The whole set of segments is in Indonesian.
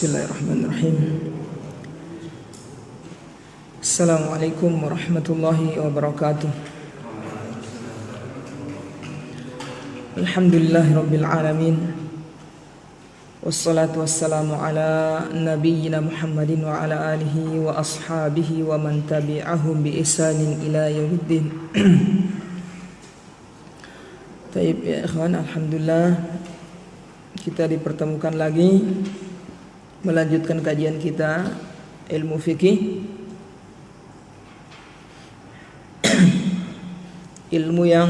Bismillahirrahmanirrahim. Assalamualaikum warahmatullahi wabarakatuh. Alhamdulillahirabbil alamin. Wassalatu wassalamu ala nabiyyina Muhammadin wa ala alihi wa ashabihi wa man tabi'ahum bi ihsanin ila yaumiddin. Taib ya ikhwan, alhamdulillah kita dipertemukan lagi melanjutkan kajian kita ilmu fikih, ilmu yang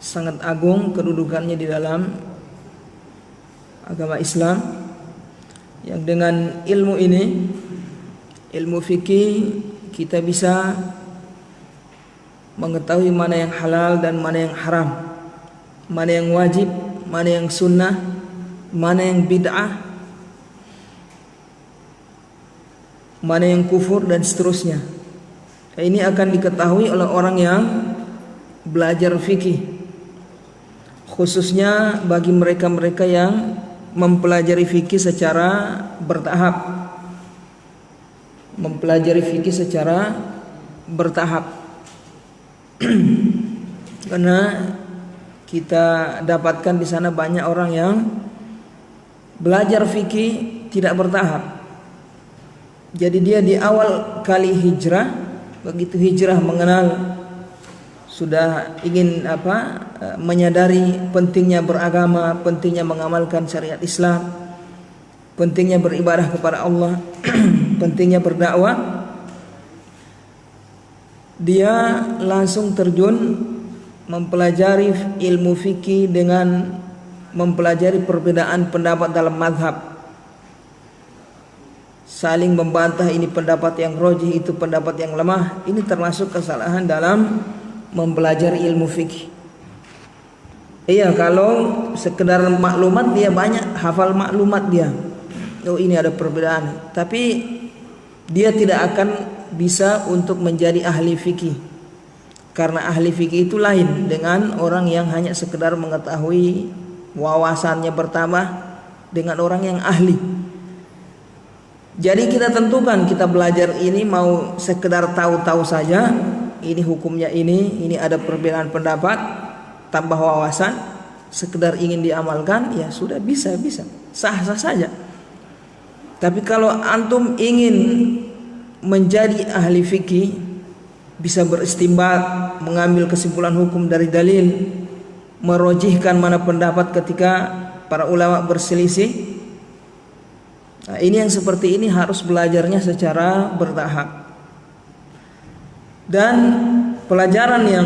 sangat agung kedudukannya di dalam agama Islam, yang dengan ilmu ini, ilmu fikih, kita bisa mengetahui mana yang halal dan mana yang haram, mana yang wajib, mana yang sunnah, mana yang bid'ah, mana yang kufur, dan seterusnya. Ini akan diketahui oleh orang yang belajar fikih, khususnya bagi mereka-mereka yang mempelajari fikih secara bertahap. Mempelajari fikih secara bertahap. Karena kita dapatkan di sana banyak orang yang belajar fikih tidak bertahap. Jadi dia di awal kali hijrah, begitu hijrah mengenal, sudah ingin menyadari pentingnya beragama, pentingnya mengamalkan syariat Islam, pentingnya beribadah kepada Allah, pentingnya berdakwah, dia langsung terjun mempelajari ilmu fikih dengan mempelajari perbedaan pendapat dalam mazhab, saling membantah, ini pendapat yang rajih, itu pendapat yang lemah. Ini termasuk kesalahan dalam mempelajari ilmu fikih. Iya, kalau sekedar maklumat dia banyak, hafal maklumat dia, oh ini ada perbedaan, tapi dia tidak akan bisa untuk menjadi ahli fikih. Karena ahli fikih itu lain dengan orang yang hanya sekedar mengetahui, wawasannya bertambah, dengan orang yang ahli. Jadi kita tentukan, kita belajar ini mau sekedar tahu-tahu saja, ini hukumnya ini ada perbedaan pendapat, tambah wawasan, sekedar ingin diamalkan, ya sudah, bisa sah-sah saja. Tapi kalau antum ingin menjadi ahli fikih, bisa beristinbat, mengambil kesimpulan hukum dari dalil, merojihkan mana pendapat ketika para ulama berselisih, nah, ini yang seperti ini harus belajarnya secara bertahap. Dan pelajaran yang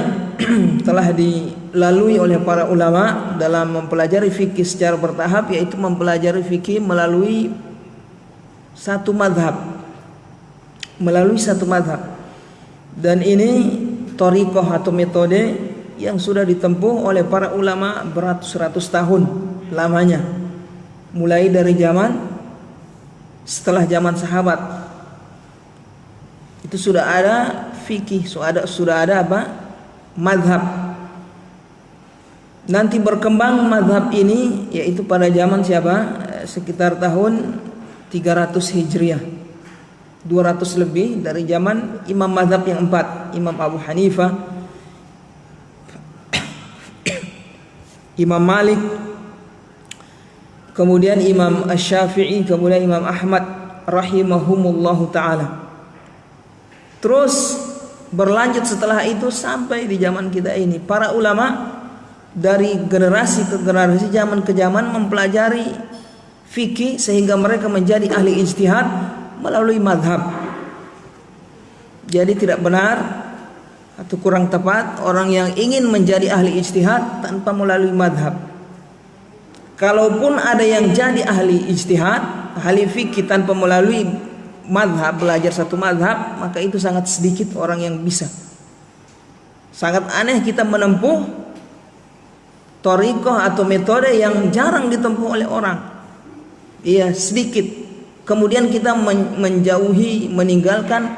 telah dilalui oleh para ulama dalam mempelajari fikih secara bertahap, yaitu mempelajari fikih melalui satu mazhab, dan ini thariqah atau metode yang sudah ditempuh oleh para ulama beratus-ratus tahun lamanya, mulai dari zaman setelah zaman sahabat itu sudah ada fikih, sudah ada mazhab. Nanti berkembang mazhab ini yaitu pada zaman siapa? Sekitar tahun 300 Hijriah, 200 lebih dari zaman imam mazhab yang 4, Imam Abu Hanifah, Imam Malik, kemudian Imam Asy-Syafi'i, kemudian Imam Ahmad rahimahumullahu ta'ala. Terus berlanjut setelah itu sampai di zaman kita ini. Para ulama dari generasi ke generasi, zaman ke zaman mempelajari fikih sehingga mereka menjadi ahli ijtihad melalui mazhab. Jadi tidak benar atau kurang tepat orang yang ingin menjadi ahli ijtihad tanpa melalui mazhab. Kalaupun ada yang jadi ahli ijtihad, ahli fikih tanpa melalui mazhab, belajar satu mazhab, maka itu sangat sedikit orang yang bisa. Sangat aneh kita menempuh thariqah atau metode yang jarang ditempuh oleh orang. Iya, sedikit. Kemudian kita menjauhi, meninggalkan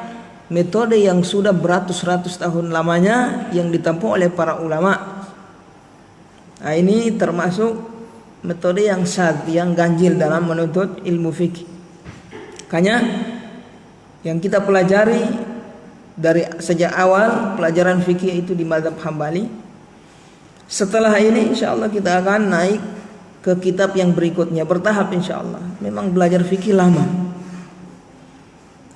metode yang sudah beratus-ratus tahun lamanya yang ditempuh oleh para ulama. Nah, ini termasuk metode yang syadz, yang ganjil dalam menuntut ilmu fikih. Makanya yang kita pelajari dari sejak awal pelajaran fikih itu di mazhab Hambali. Setelah ini insyaallah kita akan naik ke kitab yang berikutnya bertahap insyaallah. Memang belajar fikih lama.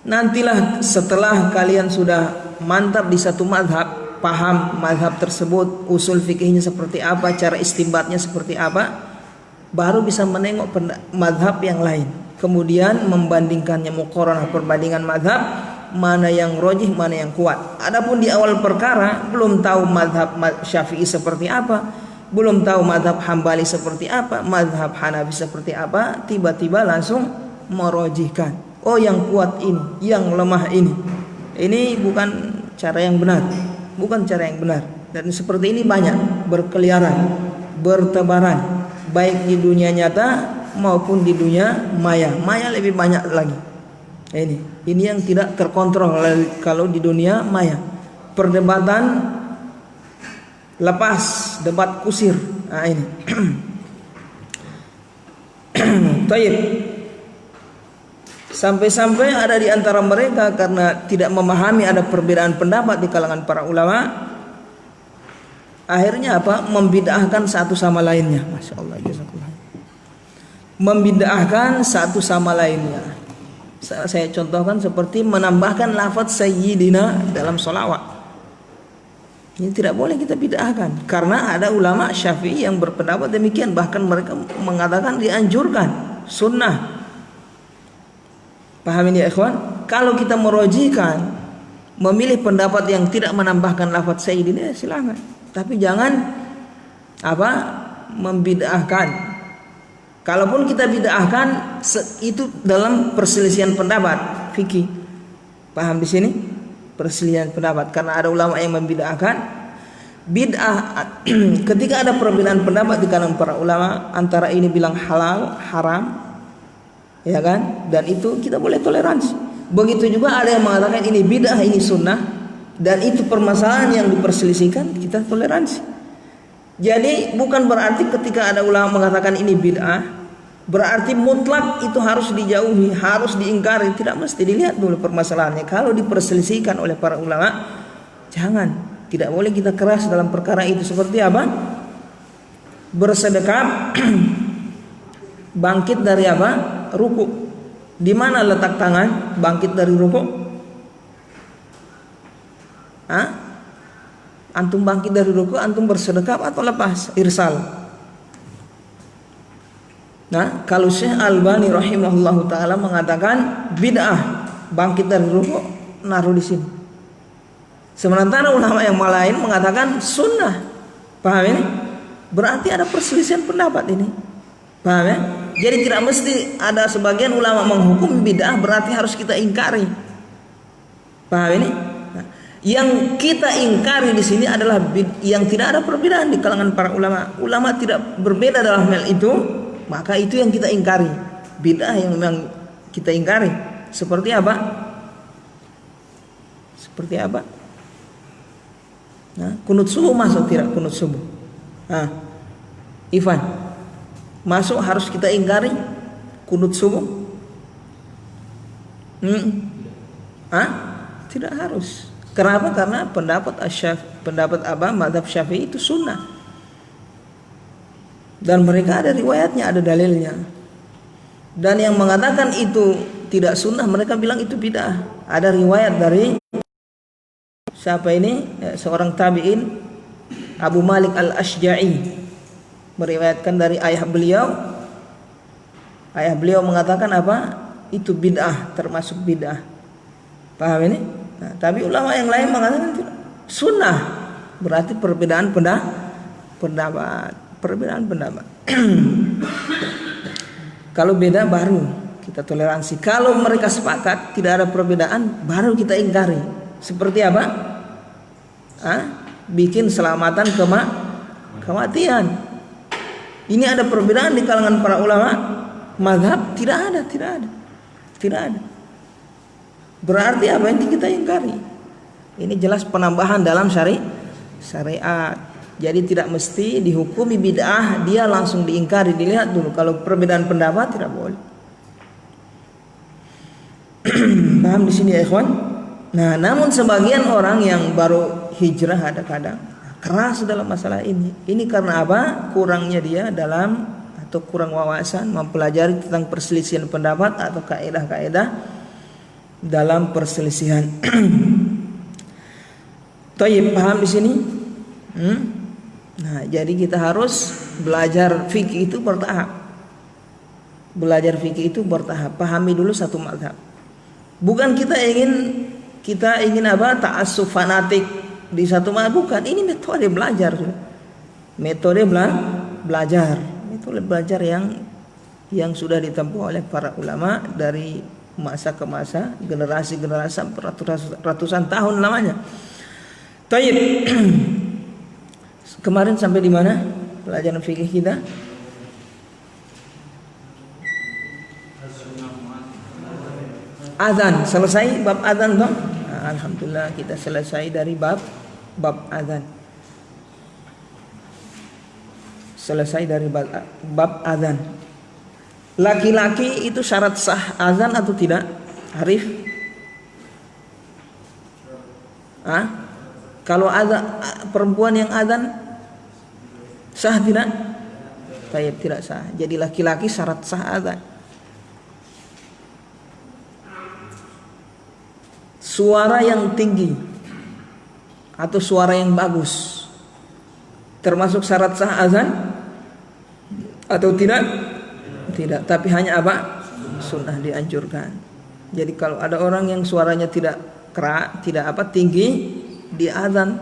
Nantilah setelah kalian sudah mantap di satu mazhab, paham mazhab tersebut, usul fikihnya seperti apa, cara istinbatnya seperti apa, baru bisa menengok mazhab yang lain. Kemudian membandingkannya, muqaranah, perbandingan mazhab, mana yang rajih, mana yang kuat. Adapun di awal perkara belum tahu mazhab Syafi'i seperti apa, belum tahu mazhab Hambali seperti apa, mazhab Hanafi seperti apa, tiba-tiba langsung merojihkan. Oh, yang kuat ini, yang lemah ini. Ini bukan cara yang benar, bukan cara yang benar. Dan seperti ini banyak berkeliaran, bertebaran, baik di dunia nyata maupun di dunia maya. Maya lebih banyak lagi. Ini yang tidak terkontrol kalau di dunia maya. Perdebatan lepas, debat kusir. Nah ini. Taib. Sampai-sampai ada di antara mereka karena tidak memahami ada perbedaan pendapat di kalangan para ulama, akhirnya apa? Membid'ahkan satu sama lainnya. Masya Allah, jazakallah. Membid'ahkan satu sama lainnya. Saya contohkan seperti menambahkan lafaz sayyidina dalam sholawat. Ini tidak boleh kita bid'ahkan karena ada ulama Syafi'i yang berpendapat demikian, bahkan mereka mengatakan dianjurkan, sunnah. Paham ini ya ikhwan? Kalau kita merojihkan, memilih pendapat yang tidak menambahkan lafaz sayyidina, silakan. Tapi jangan membid'ahkan. Kalaupun kita bid'ahkan itu dalam perselisihan pendapat fikih. Paham di sini? Perselisihan pendapat karena ada ulama yang membid'ahkan. Bid'ah ketika ada perbedaan pendapat di kalangan para ulama antara ini bilang halal, haram, ya kan? Dan itu kita boleh toleransi. Begitu juga ada yang mengatakan ini bid'ah, ini sunnah, dan itu permasalahan yang diperselisihkan, kita toleransi. Jadi bukan berarti ketika ada ulama mengatakan ini bid'ah berarti mutlak itu harus dijauhi, harus diingkari. Tidak mesti, dilihat dulu permasalahannya. Kalau diperselisihkan oleh para ulama, jangan, tidak boleh kita keras dalam perkara itu. Seperti apa? Bersedekap bangkit dari apa? Ruku. Di mana letak tangan bangkit dari ruku? Antum bangkit dari ruku, antum bersedekap atau lepas? Irsal. Nah, kalau Syekh Albani rahimahullahu taala mengatakan bid'ah bangkit dari ruku, naruh di sini. Sementara ulama yang lain mengatakan sunnah. Paham ini? Berarti ada perselisihan pendapat ini. Paham ya? Jadi tidak mesti ada sebagian ulama menghukum bid'ah berarti harus kita ingkari. Paham ini? Yang kita ingkari di sini adalah yang tidak ada perbedaan di kalangan para ulama. Ulama tidak berbeda dalam hal itu, maka itu yang kita ingkari. Bid'ah yang memang kita ingkari. Seperti apa? Seperti apa? Nah, kunut subuh masuk tidak? Kunut subuh. Ivan, masuk harus kita ingkari kunut subuh? Tidak harus. Kenapa? Karena pendapat mazhab Syafi'i itu sunnah. Dan mereka ada riwayatnya, ada dalilnya. Dan yang mengatakan itu tidak sunnah, mereka bilang itu bid'ah. Ada riwayat dari siapa ini? Seorang tabi'in, Abu Malik Al-Ashja'i, meriwayatkan dari ayah beliau. Ayah beliau mengatakan apa? Itu bid'ah, termasuk bid'ah. Paham ini? Nah, tapi ulama yang lain mengatakan tidak. Sunnah berarti perbedaan pendapat. Kalau beda baru kita toleransi. Kalau mereka sepakat tidak ada perbedaan, baru kita ingkari. Seperti apa? Bikin selamatan kematian. Ini ada perbedaan di kalangan para ulama mazhab? Tidak ada. Berarti apa yang kita ingkari? Ini jelas penambahan dalam syariat. Jadi tidak mesti dihukumi bid'ah dia langsung diingkari, dilihat dulu. Kalau perbedaan pendapat tidak boleh. Paham di sini ya ikhwan? Nah, namun sebagian orang yang baru hijrah ada kadang keras dalam masalah ini. Ini karena apa? Kurangnya dia dalam atau kurang wawasan mempelajari tentang perselisihan pendapat atau kaidah-kaidah dalam perselisihan. Thayyib, paham di sini? Nah, jadi kita harus belajar fikih itu bertahap. Belajar fikih itu bertahap. Pahami dulu satu mazhab. Bukan kita ingin apa? Ta'assuf fanatik di satu mazhab, bukan. Ini metode belajar. Metode belajar. Metode belajar yang sudah ditempuh oleh para ulama dari masa ke masa, generasi-generasi ratusan tahun lamanya. Tayyib. Kemarin sampai di mana pelajaran fikih kita? Azan, selesai bab azan toh? Nah, alhamdulillah kita selesai dari bab azan. Selesai dari bab azan. Laki-laki itu syarat sah azan atau tidak? Arif? Kalau azan perempuan yang azan sah tidak? Tayyib, tidak sah. Jadi laki-laki syarat sah azan. Suara yang tinggi atau suara yang bagus termasuk syarat sah azan atau tidak? Tidak, tapi hanya apa? Sunnah, dianjurkan. Jadi kalau ada orang yang suaranya tidak tinggi di azan,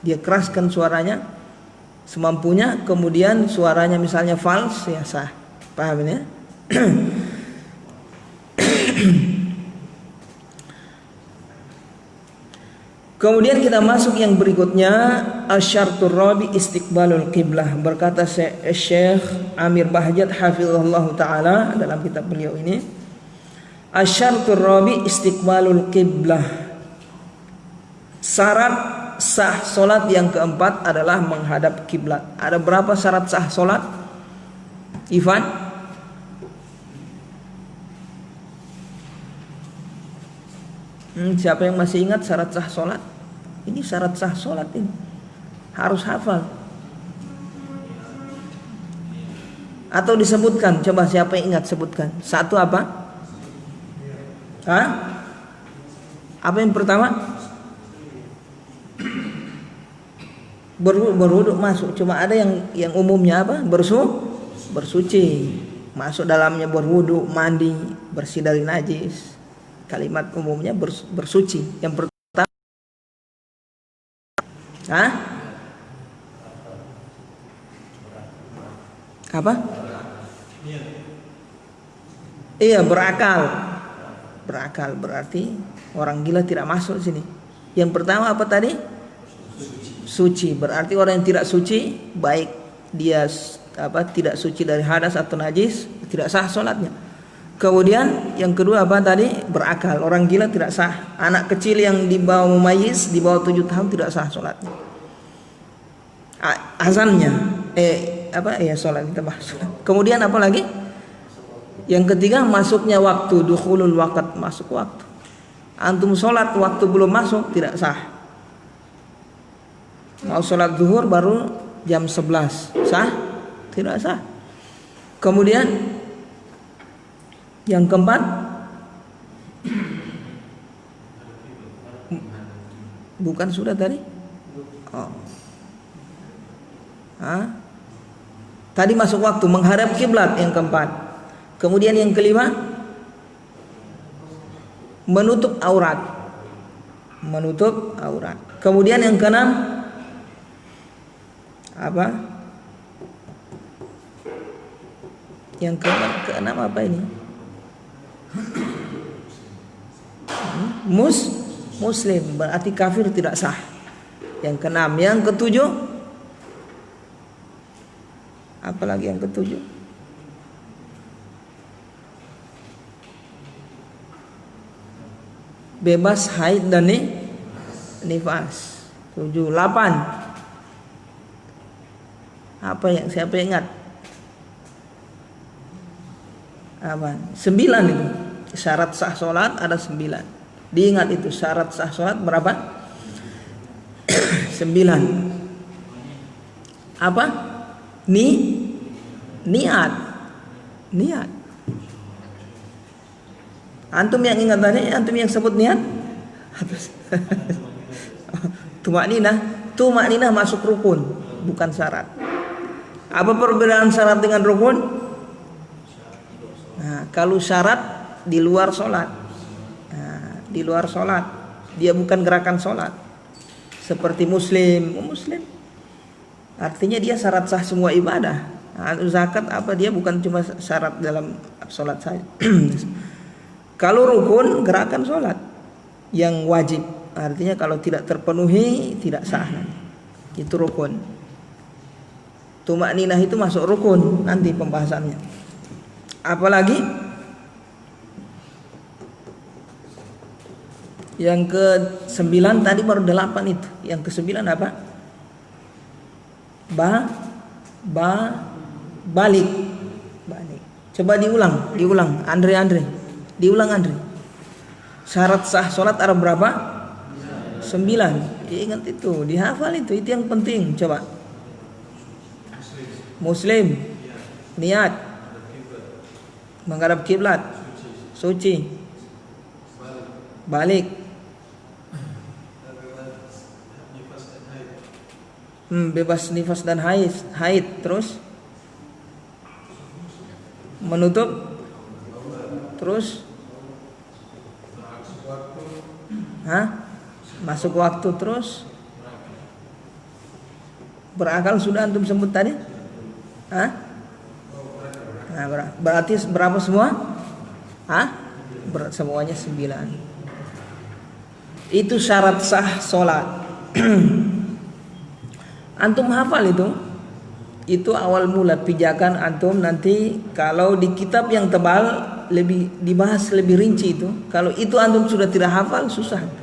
dia keraskan suaranya semampunya, kemudian suaranya misalnya fals, ya sah. Paham ya? Kemudian kita masuk yang berikutnya, asyartur rabi istiqbalul qiblah. Berkata Syekh Amir Bahjat hafizahullah taala dalam kitab beliau ini, asyartur rabi istiqbalul qiblah. Syarat sah solat yang keempat adalah menghadap kiblat. Ada berapa syarat sah solat? Ivan? Siapa yang masih ingat syarat sah solat? Ini syarat sah solat ini harus hafal. Atau disebutkan, coba siapa yang ingat sebutkan. Satu apa? Apa yang pertama? Berwuduk masuk. Cuma ada yang umumnya apa? Bersuci. Masuk dalamnya berwuduk, mandi, bersih dari najis. Kalimat umumnya bersuci. Yang pertama apa? Iya, berakal. Berakal berarti orang gila tidak masuk sini. Yang pertama apa tadi? Suci. Berarti orang yang tidak suci, baik dia tidak suci dari hadas atau najis, tidak sah salatnya. Kemudian yang kedua apa tadi? Berakal. Orang gila tidak sah. Anak kecil yang di bawah mumayyiz, di bawah 7 tahun tidak sah salatnya. Azannya salat kita bahas. Kemudian apa lagi? Yang ketiga masuknya waktu, dukhulul waqt, masuk waktu. Antum salat waktu belum masuk tidak sah. Mau salat zuhur baru jam 11, sah? Tidak sah. Kemudian yang keempat, bukan sudah tadi? Tadi masuk waktu, menghadap kiblat yang keempat. Kemudian yang kelima, menutup aurat. Menutup aurat. Kemudian yang keenam apa? Yang keenam apa ini? Muslim, berarti kafir tidak sah. Yang keenam. Yang ketujuh, apalagi yang ketujuh? Bebas haid dan nifas. 7, 8. Apa yang siapa yang ingat? Apa? 9 itu. Syarat sah salat ada 9. Diingat itu syarat sah salat berapa? 9. Apa? Niat. Antum yang ingat tadi, antum yang sebut niat? Tumakninah masuk rukun, bukan syarat. Apa perbedaan syarat dengan rukun? Nah, kalau syarat di luar sholat, di luar sholat, dia bukan gerakan sholat. Seperti muslim, artinya dia syarat sah semua ibadah. Zakat apa dia bukan cuma syarat dalam sholat saja. Kalau rukun gerakan sholat yang wajib, artinya kalau tidak terpenuhi tidak sah. Itu rukun. Tumakninah itu masuk rukun nanti pembahasannya. Apalagi yang ke-9 tadi baru 8 itu. Yang ke-9 apa? Balik. Coba diulang. Andre. Diulang Andre. Syarat sah salat ada berapa? 9. Ingat itu, dihafal itu yang penting. Coba. Muslim, niat, menghadap kiblat, suci, balik, bebas nifas dan haid, terus menutup, terus masuk waktu, terus berakal sudah antum sebut tadi. Nah, berarti berapa semua? Semuanya 9. Itu syarat sah sholat. Antum hafal itu. Itu awal mula pijakan antum nanti kalau di kitab yang tebal lebih dibahas lebih rinci itu. Kalau itu antum sudah tidak hafal susah.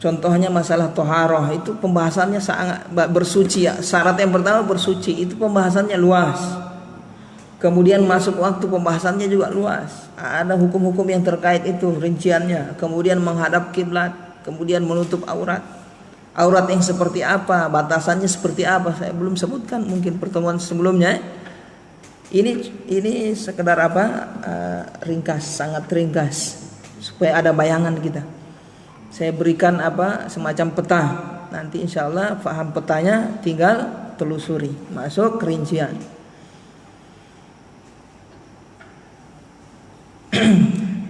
Contohnya masalah toharoh itu pembahasannya sangat bersuci ya. Syarat yang pertama bersuci itu pembahasannya luas. Kemudian masuk waktu pembahasannya juga luas. Ada hukum-hukum yang terkait itu rinciannya. Kemudian menghadap kiblat, kemudian menutup aurat. Aurat yang seperti apa, batasannya seperti apa saya belum sebutkan mungkin pertemuan sebelumnya. Ini sekedar ringkas, sangat ringkas supaya ada bayangan kita. Saya berikan semacam peta. Nanti insya Allah paham petanya tinggal telusuri. Masuk rincian.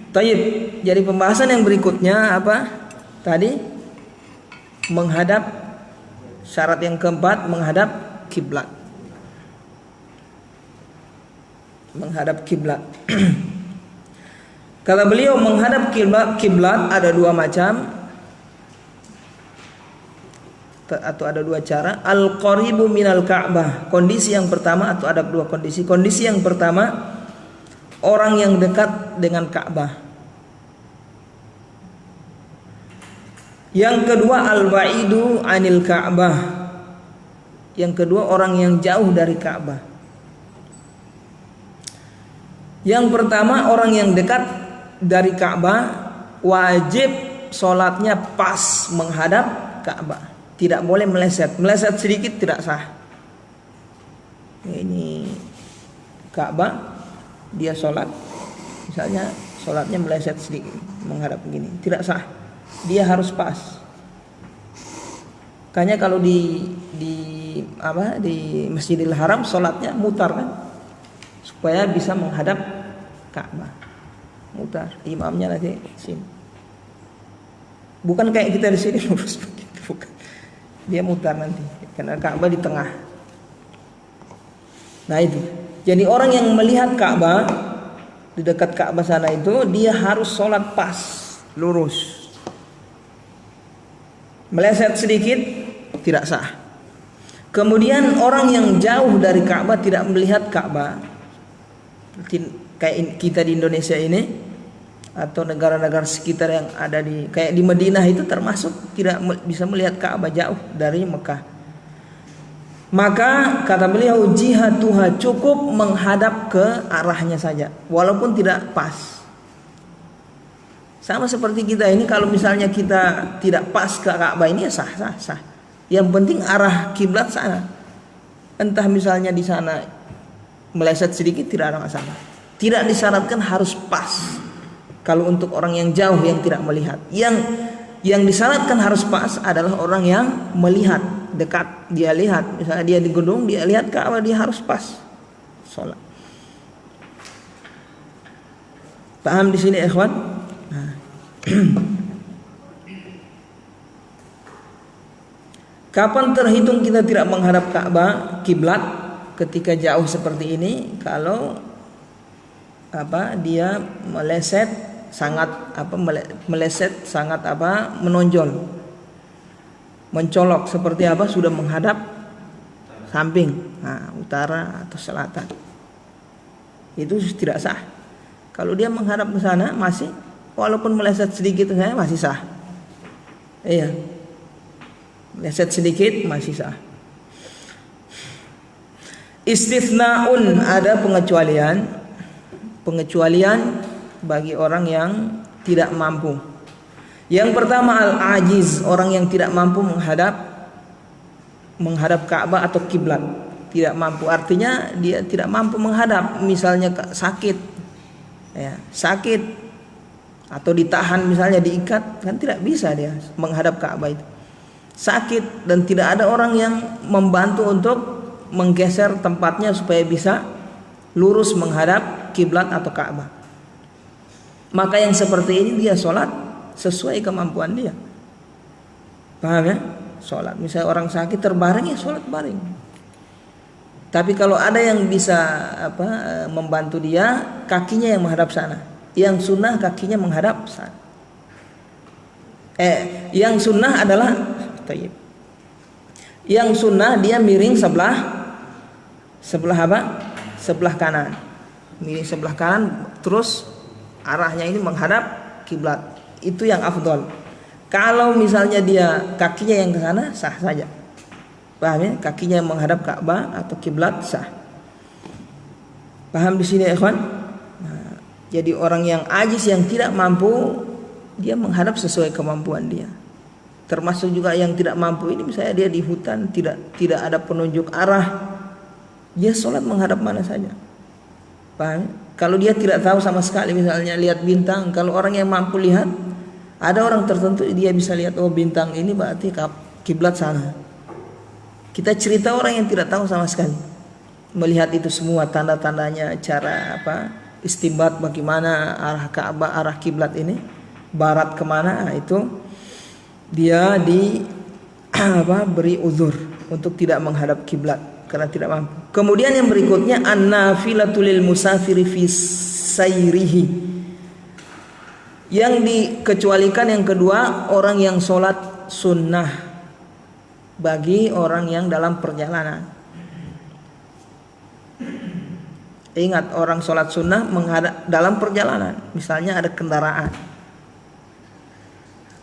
Taib. Jadi pembahasan yang berikutnya apa? Tadi menghadap, syarat yang keempat menghadap kiblat. Menghadap kiblat. Kata beliau menghadap kiblat ada 2 macam atau ada 2 cara. Al-qaribu minal Ka'bah. Kondisi yang pertama atau ada 2 kondisi. Kondisi yang pertama orang yang dekat dengan Ka'bah. Yang kedua al-ba'idu anil Ka'bah. Yang kedua orang yang jauh dari Ka'bah. Yang pertama orang yang dekat dari Ka'bah wajib sholatnya pas menghadap Ka'bah, tidak boleh meleset sedikit tidak sah. Ini Ka'bah, dia sholat, misalnya sholatnya meleset sedikit menghadap begini, tidak sah, dia harus pas. Makanya kalau di Masjidil Haram sholatnya mutar kan, supaya bisa menghadap Ka'bah. Mutar, imamnya nanti sini. Bukan kayak kita di sini lurus begitu, bukan. Dia mutar nanti, karena Ka'bah di tengah. Nah itu. Jadi orang yang melihat Ka'bah di dekat Ka'bah sana itu dia harus sholat pas, lurus. Meleset sedikit tidak sah. Kemudian orang yang jauh dari Ka'bah tidak melihat Ka'bah. Kayak kita di Indonesia ini atau negara-negara sekitar yang ada di kayak di Madinah itu termasuk tidak bisa melihat Ka'bah jauh dari Mekah. Maka kata beliau jihatuha cukup menghadap ke arahnya saja walaupun tidak pas. Sama seperti kita ini, kalau misalnya kita tidak pas ke Ka'bah ini ya sah. Yang penting arah kiblat sana. Entah misalnya di sana meleset sedikit tidak ada masalah. Tidak disyaratkan harus pas. Kalau untuk orang yang jauh yang tidak melihat, yang disyaratkan harus pas adalah orang yang melihat dekat, dia lihat, misalnya dia di gedung, dia lihat Ka'bah, dia harus pas sholat. Paham di sini, ikhwan? Nah. Kapan terhitung kita tidak menghadap Ka'bah kiblat ketika jauh seperti ini? Kalau dia meleset sangat menonjol, mencolok seperti sudah menghadap samping, utara atau selatan, itu tidak sah. Kalau dia menghadap ke sana masih, walaupun meleset sedikit saya masih sah. Iya, meleset sedikit masih sah. Istitsnaun, ada pengecualian bagi orang yang tidak mampu. Yang pertama al-ajiz, orang yang tidak mampu menghadap Ka'bah atau kiblat. Tidak mampu artinya dia tidak mampu menghadap, misalnya sakit. Ya, sakit atau ditahan, misalnya diikat, kan tidak bisa dia menghadap Ka'bah itu. Sakit dan tidak ada orang yang membantu untuk menggeser tempatnya supaya bisa lurus menghadap kiblat atau Ka'bah. Maka yang seperti ini dia sholat sesuai kemampuan dia. Paham ya? Sholat, misalnya orang sakit terbaring, ya sholat baring. Tapi kalau ada yang bisa membantu dia, kakinya yang menghadap sana. Yang sunnah kakinya menghadap sana. Yang sunnah adalah yang sunnah dia miring sebelah kanan. Miring sebelah kanan, terus arahnya ini menghadap kiblat. Itu yang afdol. Kalau misalnya dia kakinya yang ke sana, sah saja. Paham ya? Kakinya yang menghadap Ka'bah atau kiblat sah. Paham di sini, ikhwan? Nah, jadi orang yang ajiz, yang tidak mampu, dia menghadap sesuai kemampuan dia. Termasuk juga yang tidak mampu ini, misalnya dia di hutan, tidak ada penunjuk arah, dia sholat menghadap mana saja. Paham? Kalau dia tidak tahu sama sekali, misalnya lihat bintang, kalau orang yang mampu lihat, ada orang tertentu dia bisa lihat, oh bintang ini berarti kiblat sana. Kita cerita orang yang tidak tahu sama sekali, melihat itu semua tanda-tandanya, cara istinbat bagaimana arah Ka'bah, arah kiblat ini, barat kemana, itu dia beri uzur untuk tidak menghadap kiblat karena tidak mampu. Kemudian yang berikutnya an-nafilatul lil musafiri fi sayrihi. Yang dikecualikan yang kedua, orang yang sholat sunnah bagi orang yang dalam perjalanan. Ingat, orang sholat sunnah menghadap dalam perjalanan, misalnya ada kendaraan.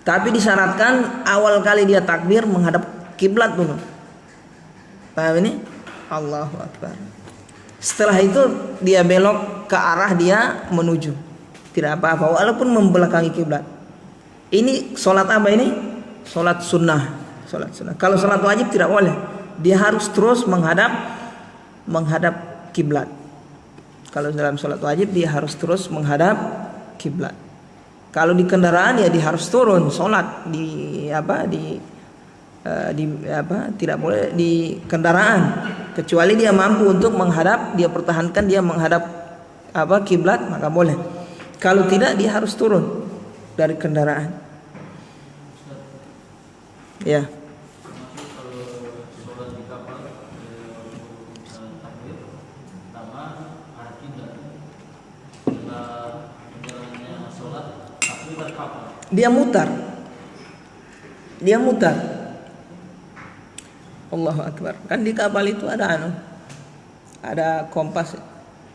Tapi disyaratkan awal kali dia takbir menghadap kiblat dulu. Paham ini? Allahu Akbar. Setelah itu dia belok ke arah dia menuju. Tidak apa-apa walaupun membelakangi kiblat. Ini sholat apa ini? Sholat sunnah. Kalau sholat wajib tidak boleh. Dia harus terus menghadap kiblat. Kalau dalam sholat wajib dia harus terus menghadap kiblat. Kalau di kendaraan ya dia harus turun sholat tidak boleh di kendaraan, kecuali dia mampu untuk menghadap, dia pertahankan dia menghadap kiblat, maka boleh. Kalau tidak dia harus turun dari kendaraan. Ya. Dia mutar. Allahu Akbar. Kan di kapal itu ada kompas.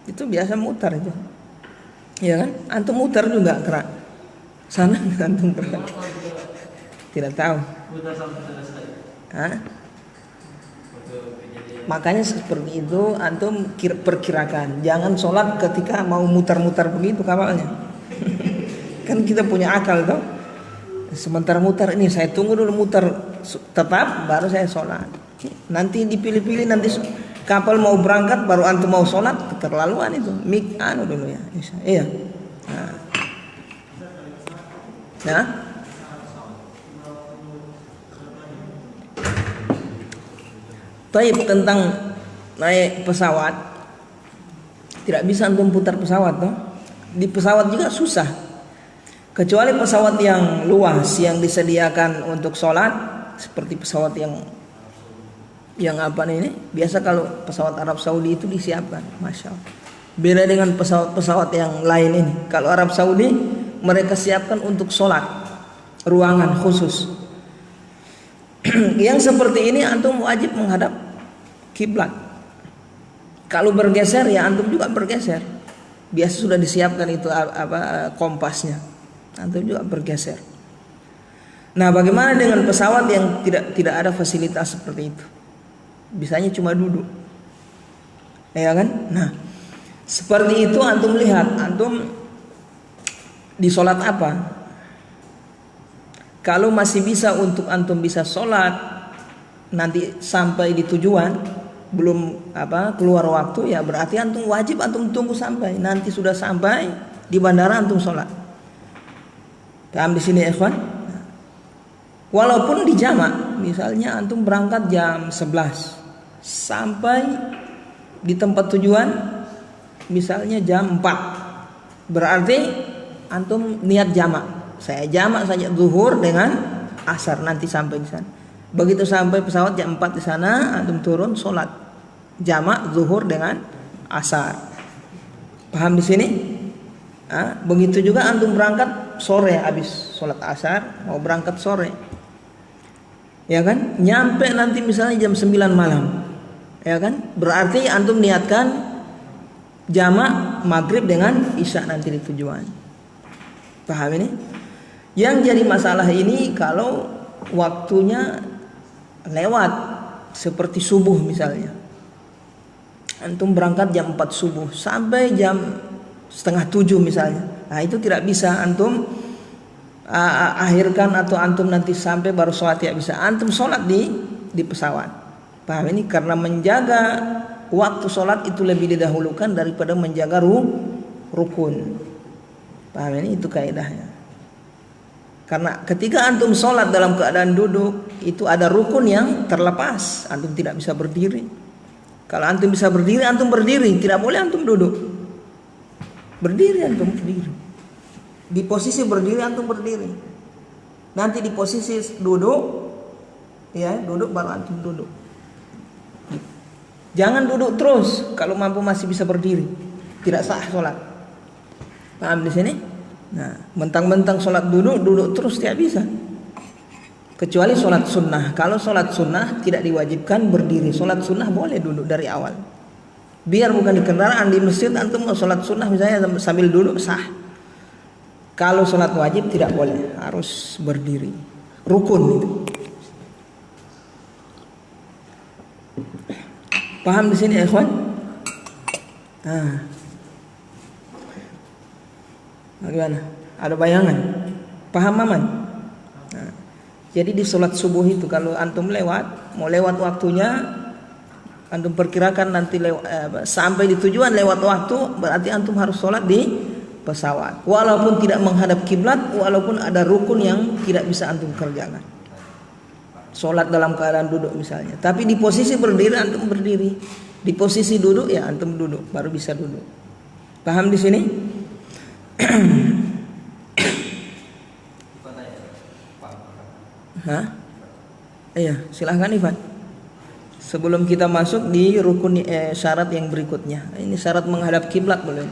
Itu biasa mutar itu. Ya kan? Antum muter juga gerak. Sana antum gerak. Tidak tahu. Hah? Makanya seperti itu antum perkirakan. Jangan sholat ketika mau mutar-mutar begitu kapalnya. Kan kita punya akal toh. Sementara mutar ini saya tunggu dulu mutar tetap baru saya sholat. Nanti dipilih-pilih nanti kapal mau berangkat baru antum mau sholat, keterlaluan itu. Mik anu dulu ya. Iya. Nah. Taib tentang naik pesawat, tidak bisa antum putar pesawat toh. Di pesawat juga susah. Kecuali pesawat yang luas yang disediakan untuk sholat, seperti pesawat yang apa nih ini? Biasa kalau pesawat Arab Saudi itu disiapkan, masya Allah. Beda dengan pesawat-pesawat yang lain ini. Kalau Arab Saudi mereka siapkan untuk sholat, ruangan khusus. Yang seperti ini antum wajib menghadap kiblat. Kalau bergeser ya antum juga bergeser. Biasa sudah disiapkan itu kompasnya. Antum juga bergeser. Nah, bagaimana dengan pesawat yang tidak ada fasilitas seperti itu? Bisanya cuma duduk. Ya kan? Nah, seperti itu antum lihat, antum di sholat apa? Kalau masih bisa untuk antum bisa sholat nanti sampai di tujuan, belum keluar waktu, ya berarti antum wajib antum tunggu sampai nanti sudah sampai di bandara antum sholat. Paham di sini ikhwan? Walaupun di jamak, misalnya antum berangkat jam 11 sampai di tempat tujuan misalnya jam 4, berarti antum niat jamak. Saya jamak saja zuhur dengan asar nanti sampai di sana. Begitu sampai pesawat jam 4 di sana, antum turun sholat jamak zuhur dengan asar. Paham di sini? Begitu juga antum berangkat sore habis sholat asar mau berangkat sore, ya kan? Nyampe nanti misalnya jam 9 malam, ya kan? Berarti antum niatkan jamak maghrib dengan isya nanti di tujuan. Paham ini? Yang jadi masalah ini kalau waktunya lewat seperti subuh misalnya. Antum berangkat jam 4 subuh sampai jam setengah 7 misalnya. Nah, itu tidak bisa antum akhirkan atau antum nanti sampai baru sholat, tidak bisa. Antum sholat di pesawat. Paham ini? Karena menjaga waktu sholat itu lebih didahulukan daripada menjaga rukun. Paham ini? Itu kaidahnya. Karena ketika antum sholat dalam keadaan duduk, itu ada rukun yang terlepas. Antum tidak bisa berdiri. Kalau antum bisa berdiri, antum berdiri. Tidak boleh antum duduk. Berdiri antum berdiri. Di posisi berdiri antum berdiri. Nanti di posisi duduk, ya duduk baru antum duduk. Jangan duduk terus. Kalau mampu masih bisa berdiri, tidak sah sholat. Paham di sini? Nah, mentang-mentang sholat duduk terus tidak bisa. Kecuali sholat sunnah. Kalau sholat sunnah tidak diwajibkan berdiri. Sholat sunnah boleh duduk dari awal. Biar bukan di kendaraan, di masjid antum mau sholat sunnah misalnya sambil duduk sah. Kalau sholat wajib tidak boleh, harus berdiri. Rukun itu. Paham di sini ya ikhwan? Nah. Bagaimana? Ada bayangan? Paham aman? Nah, jadi di sholat subuh itu kalau antum mau lewat waktunya, antum perkirakan nanti sampai di tujuan lewat waktu, berarti antum harus sholat di pesawat. Walaupun tidak menghadap kiblat, walaupun ada rukun yang tidak bisa antum kerjakan. Sholat dalam keadaan duduk misalnya. Tapi di posisi berdiri antum berdiri. Di posisi duduk ya antum duduk, baru bisa duduk. Paham di sini? Hah? Iya, silahkan Ivan. Sebelum kita masuk di rukun syarat yang berikutnya. Ini syarat menghadap kiblat boleh.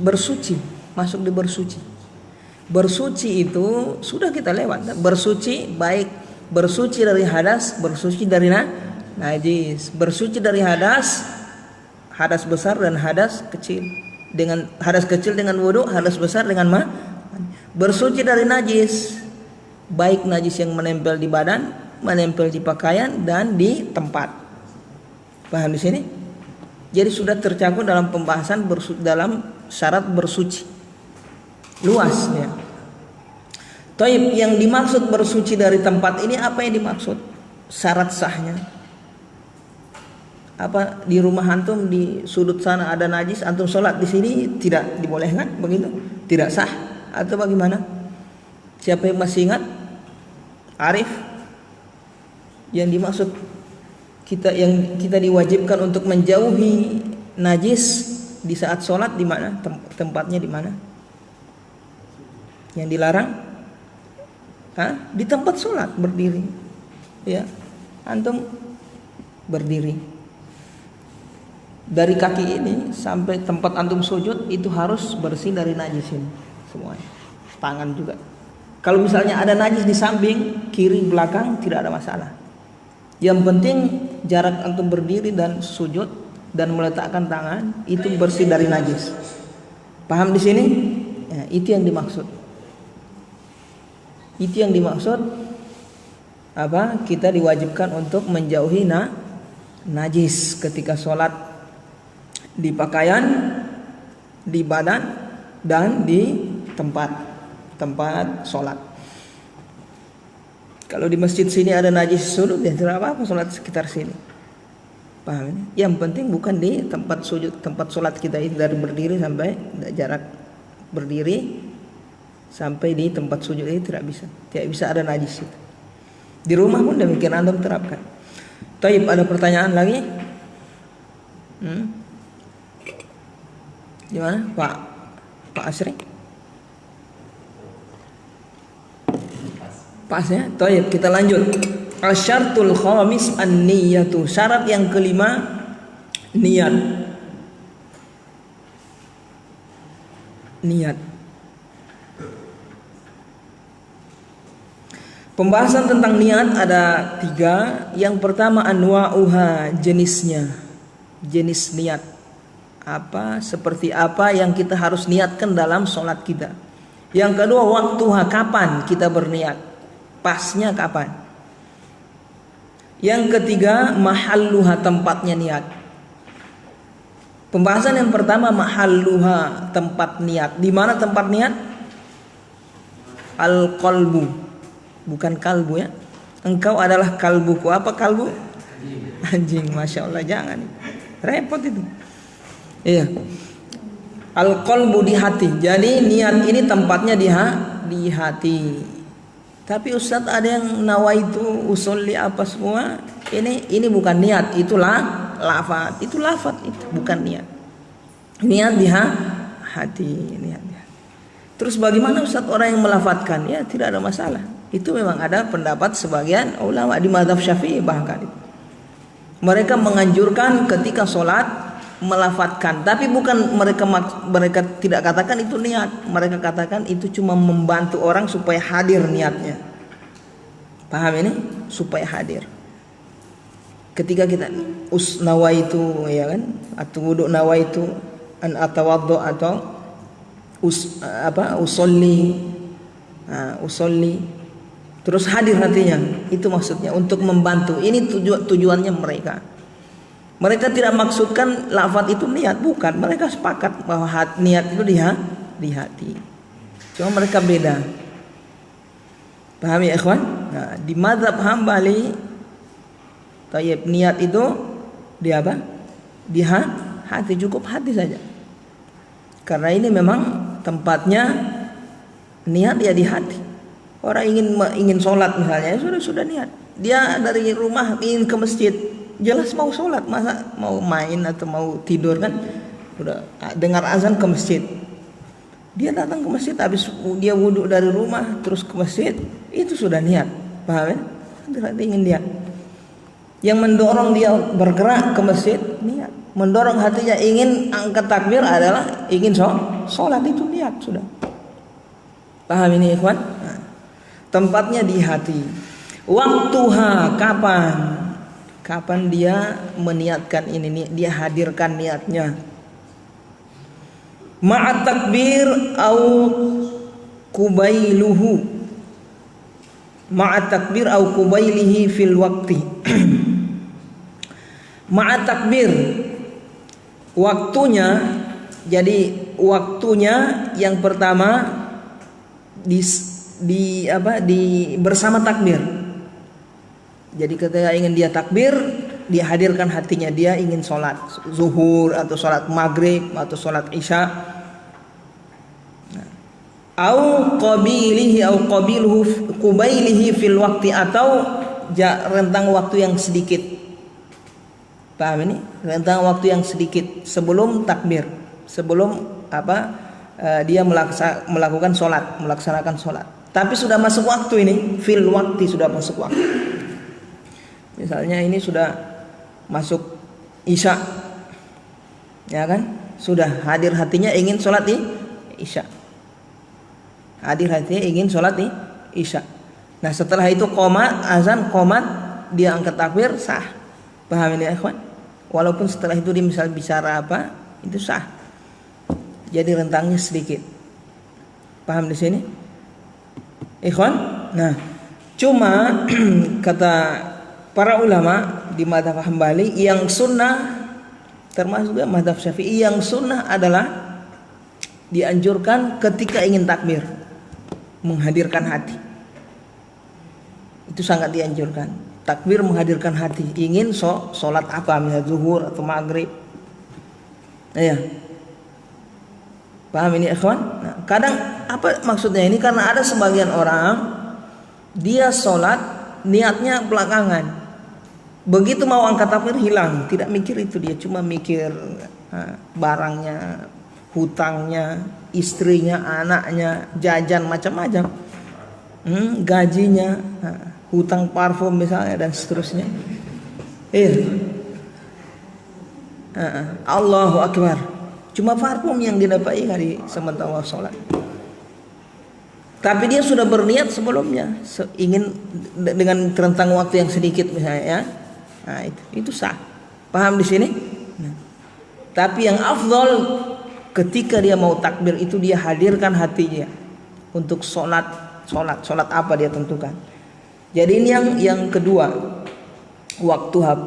Bersuci, masuk di bersuci. Bersuci itu sudah kita lewat. Bersuci baik bersuci dari hadas, bersuci dari najis. Bersuci dari hadas, hadas besar dan hadas kecil. Dengan hadas kecil dengan wudu, hadas besar dengan bersuci dari najis. Baik najis yang menempel di badan, menempel di pakaian dan di tempat. Paham di sini? Jadi sudah tercakup dalam pembahasan dalam syarat bersuci. Luas ya. Taib, yang dimaksud bersuci dari tempat ini apa yang dimaksud? Syarat sahnya. Apa di rumah antum di sudut sana ada najis, antum sholat di sini tidak dibolehkan begitu? Tidak sah atau bagaimana? Siapa yang masih ingat? Arif? Yang dimaksud yang kita diwajibkan untuk menjauhi najis di saat sholat di mana? Tempatnya di mana? Yang dilarang? Di tempat sholat berdiri, ya, antum berdiri. Dari kaki ini sampai tempat antum sujud itu harus bersih dari najis ini semuanya. Tangan juga. Kalau misalnya ada najis di samping, kiri, belakang tidak ada masalah. Yang penting jarak antum berdiri dan sujud dan meletakkan tangan itu bersih dari najis. Paham di sini? Ya, itu yang dimaksud. Itu yang dimaksud apa? Kita diwajibkan untuk menjauhi najis ketika sholat di pakaian, di badan dan di tempat sholat. Kalau di masjid sini ada najis sujud, ya tidak apa-apa sholat sekitar sini. Paham ini? Yang penting bukan di tempat sujud, tempat sholat kita itu dari berdiri sampai jarak berdiri sampai di tempat sujud itu tidak bisa ada najis itu. Di rumah pun demikian antum terapkan. Taib, ada pertanyaan lagi? Gimana Pak Asri? Pas ya. Taib, kita lanjut. Asyartul khamis an-niyatu. Syarat yang kelima niat. Pembahasan tentang niat ada 3. Yang pertama anwa'uha, jenisnya. Jenis niat. Seperti apa yang kita harus niatkan dalam sholat kita. Yang kedua waktuha, kapan kita berniat. Pasnya kapan. Yang ketiga mahalluha, tempatnya niat. Pembahasan yang pertama mahalluha, tempat niat. Di mana tempat niat? Al-qalbu. Bukan kalbu ya. Engkau adalah kalbuku. Apa kalbu? Anjing, masya Allah, jangan. Repot itu. Iya. Al-qalbu, di hati. Jadi niat ini tempatnya di hati. Tapi Ustadz ada yang nawaitu usolli apa semua. Ini bukan niat, itulah lafaz. Itu lafaz, itu bukan niat. Niat di hati, niat. Terus bagaimana Ustadz orang yang melafadzkan? Ya tidak ada masalah. Itu memang ada pendapat sebagian ulama di mazhab Syafi'i bahkan. Mereka menganjurkan ketika sholat melafadzkan, tapi bukan mereka tidak katakan itu niat. Mereka katakan itu cuma membantu orang supaya hadir niatnya. Paham ini? Supaya hadir. Ketika kita nawaitu, ya kan? Atau wudu nawaitu an atawaddu atau usolli. Terus hadir hatinya, itu maksudnya untuk membantu. Ini tujuannya mereka. Mereka tidak maksudkan lafaz itu niat, bukan. Mereka sepakat bahwa niat itu di hati. Cuma mereka beda. Paham ya ikhwan? Nah, di mazhab Hambali, tayyib, niat itu di apa? Di hati, cukup hati saja. Karena ini memang tempatnya niat ya di hati. Orang ingin sholat misalnya, sudah niat. Dia dari rumah ingin ke masjid, jelas mau sholat, masa mau main atau mau tidur kan? Udah dengar azan ke masjid. Dia datang ke masjid, habis dia wudhu dari rumah terus ke masjid, itu sudah niat. Paham ya? Berarti ingin niat. Yang mendorong dia bergerak ke masjid, niat. Mendorong hatinya ingin angkat takbir adalah ingin sholat, itu niat sudah. Paham ini ikhwan? Nah, tempatnya di hati. Waktuha kapan? Kapan dia meniatkan ini, dia hadirkan niatnya. Ma'at takbir au kubailuhu. Ma'at takbir au kubailihi fil waqti. Ma'at takbir, waktunya, jadi waktunya yang pertama di bersama takbir. Jadi ketika ingin dia takbir, dia hadirkan hatinya, dia ingin sholat zuhur atau sholat maghrib atau sholat isya. Au qabilihi au qabiluhu qubailihi fil waqti, atau rentang waktu yang sedikit. Paham ini? Rentang waktu yang sedikit sebelum takbir, sebelum dia melakukan sholat, melaksanakan sholat. Tapi sudah masuk waktu ini, fil waqti, sudah masuk waktu. Misalnya ini sudah masuk isya, ya kan? Sudah hadir hatinya ingin sholat di isya. Hadir hatinya ingin sholat di isya. Nah setelah itu qomat, azan, qomat, dia angkat takbir, sah. Paham ini ya ikhwan? Walaupun setelah itu dia misal bicara apa, itu sah. Jadi rentangnya sedikit. Paham di sini? Ikhwan? Nah, cuma kata para ulama di mazhab Hambali, yang sunnah, termasuk juga mazhab Syafi'i, yang sunnah adalah dianjurkan ketika ingin takbir, menghadirkan hati. Itu sangat dianjurkan. Takbir menghadirkan hati. Ingin sholat apa, misalnya zuhur atau maghrib. Ya. Paham ini ikhwan? Nah, kadang apa maksudnya ini? Karena ada sebagian orang dia sholat niatnya belakangan. Begitu mau angkat takbir hilang, tidak mikir itu, dia cuma mikir barangnya, hutangnya, istrinya, anaknya, jajan macam-macam, gajinya, hutang parfum misalnya dan seterusnya. Allahu Akbar, cuma parfum yang didapati di sementara sholat. Tapi dia sudah berniat sebelumnya, ingin dengan rentang waktu yang sedikit misalnya, ya. Nah, itu sah. Paham di sini? Nah, tapi yang afdal ketika dia mau takbir itu dia hadirkan hatinya untuk sholat apa dia tentukan. Jadi ini yang kedua,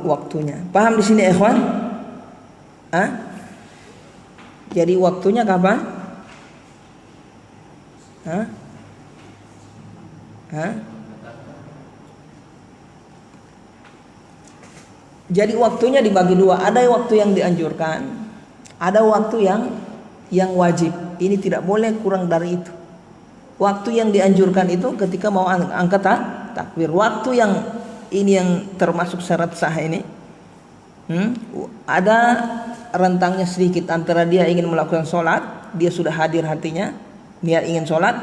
waktunya. Paham di sini ikhwan? Jadi waktunya kapan? Jadi waktunya dibagi dua. Ada waktu yang dianjurkan, ada waktu yang wajib. Ini tidak boleh kurang dari itu. Waktu yang dianjurkan itu ketika mau angkat takbir. Waktu yang ini yang termasuk syarat sah ini, ada rentangnya sedikit antara dia ingin melakukan sholat, dia sudah hadir hatinya, niat ingin sholat,